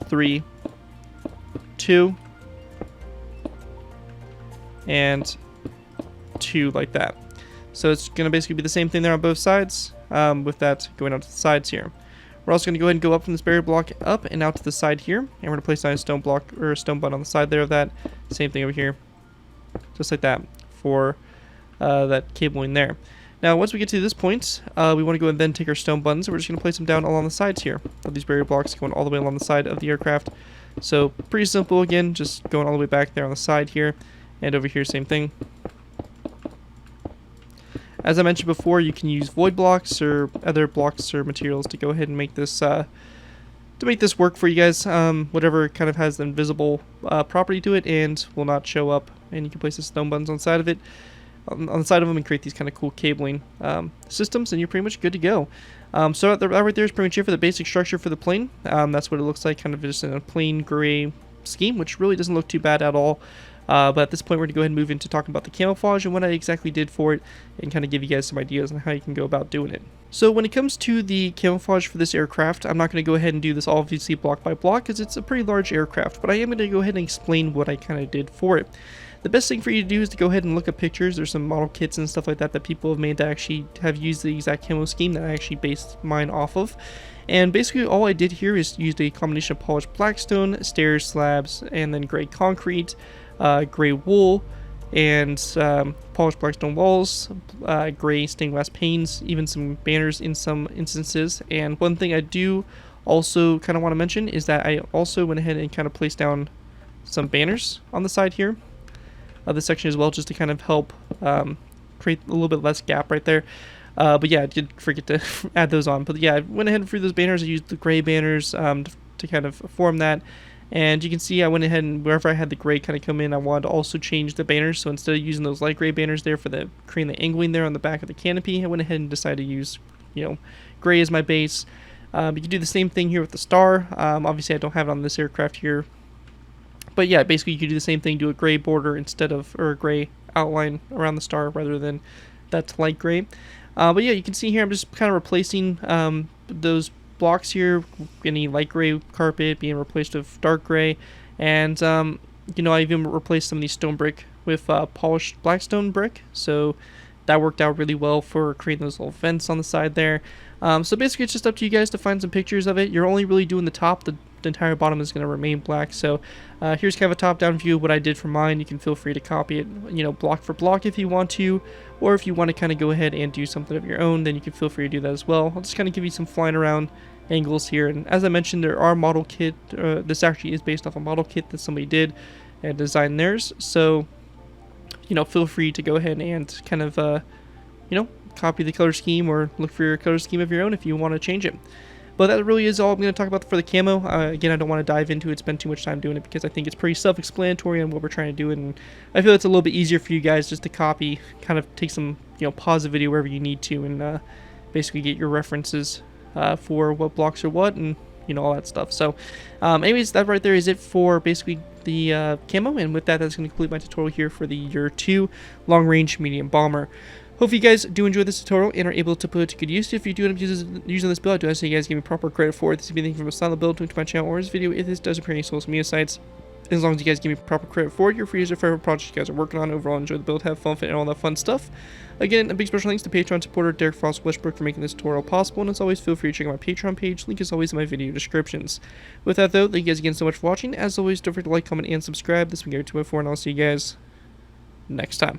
3, 2, and 2 like that. So it's going to basically be the same thing there on both sides, with that going out to the sides here. We're also going to go ahead and go up from this barrier block up and out to the side here, and we're going to place down a stone block or a stone button on the side there of that. Same thing over here, just like that for that cabling there. Now, once we get to this point, we want to go and then take our stone buttons, and we're just going to place them down along the sides here of these barrier blocks going all the way along the side of the aircraft. So, pretty simple again, just going all the way back there on the side here, and over here, same thing. As I mentioned before, you can use void blocks or other blocks or materials to go ahead and make this work for you guys. Whatever kind of has an invisible property to it and will not show up, and you can place the stone buttons on the side of it, on the side of them, and create these kind of cool cabling systems, and you're pretty much good to go. So that right there is pretty much it for the basic structure for the plane. That's what it looks like, kind of just in a plain gray scheme, which really doesn't look too bad at all. But at this point, we're going to go ahead and move into talking about the camouflage and what I exactly did for it, and kind of give you guys some ideas on how you can go about doing it. So when it comes to the camouflage for this aircraft, I'm not going to go ahead and do this obviously block by block, because it's a pretty large aircraft, but I am going to go ahead and explain what I kind of did for it. The best thing for you to do is to go ahead and look at pictures. There's some model kits and stuff like that that people have made that actually have used the exact camo scheme that I actually based mine off of. And basically all I did here is used a combination of polished blackstone, stairs, slabs, and then gray concrete, gray wool, and polished blackstone walls, gray stained glass panes, even some banners in some instances. And one thing I do also kind of want to mention is that I also went ahead and kind of placed down some banners on the side here of this section as well, just to kind of help create a little bit less gap right there. But yeah, I did forget to add those on. But yeah, I went ahead and threw those banners. I used the gray banners to kind of form that. And you can see I went ahead and wherever I had the gray kind of come in, I wanted to also change the banners. So instead of using those light gray banners there for the creating the angling there on the back of the canopy, I went ahead and decided to use, gray as my base. You can do the same thing here with the star. Obviously, I don't have it on this aircraft here. But yeah, basically you could do the same thing, do a gray border instead of, or a gray outline around the star rather than that light gray. But yeah, you can see here I'm just kind of replacing those blocks here, any light gray carpet being replaced with dark gray, and I even replaced some of these stone brick with polished blackstone brick, so that worked out really well for creating those little vents on the side there. So basically it's just up to you guys to find some pictures of it. You're only really doing the top. The entire bottom is going to remain black. So here's kind of a top-down view of what I did for mine. You can feel free to copy it, block for block if you want to, or if you want to kind of go ahead and do something of your own, then you can feel free to do that as well. I'll just kind of give you some flying around angles here. And as I mentioned, there are model kit. This actually is based off a model kit that somebody did and designed theirs. So, feel free to go ahead and kind of, copy the color scheme or look for your color scheme of your own if you want to change it. But that really is all I'm going to talk about for the camo. Again, I don't want to dive into it, spend too much time doing it, because I think it's pretty self-explanatory on what we're trying to do, and I feel it's a little bit easier for you guys just to copy, kind of take some, pause the video wherever you need to, and basically get your references for what blocks are what, and all that stuff. So anyways, that right there is it for basically the camo, and with that, that's going to complete my tutorial here for the Yer-2 long-range medium bomber. Hope you guys do enjoy this tutorial and are able to put it to good use. If you do end up using this build, I do ask that you guys give me proper credit for it. This would be anything from a silent build to my channel or this video if this does appear on any social media sites. As long as you guys give me proper credit for it, you're free to use your favorite project you guys are working on. Overall, enjoy the build, have fun, and all that fun stuff. Again, a big special thanks to Patreon supporter Derek Frost Westbrook for making this tutorial possible, and as always, feel free to check out my Patreon page. Link is always in my video descriptions. With that though, thank you guys again so much for watching. As always, don't forget to like, comment, and subscribe. This has been Yer-2, and I'll see you guys next time.